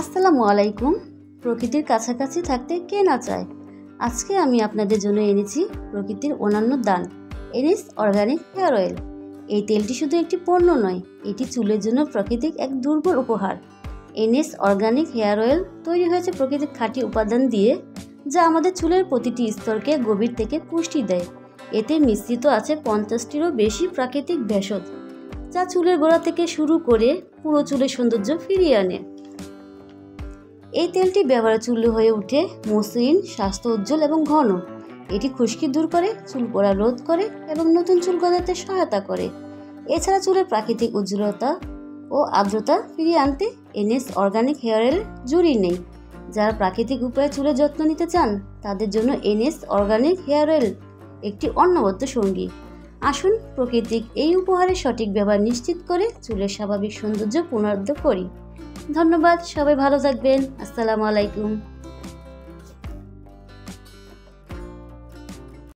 আসসালামু আলাইকুম। প্রকৃতির কাছাকাছি থাকতে কে না চায়। আজকে আমি আপনাদের জন্য এনেছি প্রকৃতির অনন্য দান, এনএস অর্গানিক হেয়ার অয়েল। এই তেলটি শুধু একটি পণ্য নয়, এটি চুলের জন্য প্রাকৃতিক এক দুর্বল উপহার। এনএস অর্গানিক হেয়ার অয়েল তৈরি হয়েছে প্রকৃতির খাঁটি উপাদান দিয়ে, যা আমাদের চুলের প্রতিটি স্তরকে গভীর থেকে পুষ্টি দেয়। এতে মিশ্রিত আছে 50টিরও বেশি প্রাকৃতিক ভেষজ, যা চুলের গোড়া থেকে শুরু করে পুরো চুলের সৌন্দর্য ফিরিয়ে আনে। এই তেলটি ব্যবহারে চুল হয়ে ওঠে মসৃণ, স্বাস্থ্য উজ্জ্বল এবং ঘন। এটি খুশকি দূর করে, চুল পড়া রোধ করে এবং নতুন চুল গজাতে সহায়তা করে। এছাড়া চুলের প্রাকৃতিক উজ্জ্বলতা ও আর্দ্রতা ফিরিয়ে আনতে এনএস অর্গানিক হেয়ার অয়েল জুড়ি নেই। যারা প্রাকৃতিক উপায়ে চুলের যত্ন নিতে চান, তাদের জন্য এনএস অর্গানিক হেয়ার অয়েল একটি অনবদ্য সঙ্গী। আসুন প্রকৃতিক এই উপহারের সঠিক ব্যবহার নিশ্চিত করে চুলের স্বাভাবিক সৌন্দর্য পুনরুদ্ধার করি। ধন্যবাদ, সবাই ভালো থাকবেন। আসসালামু আলাইকুম।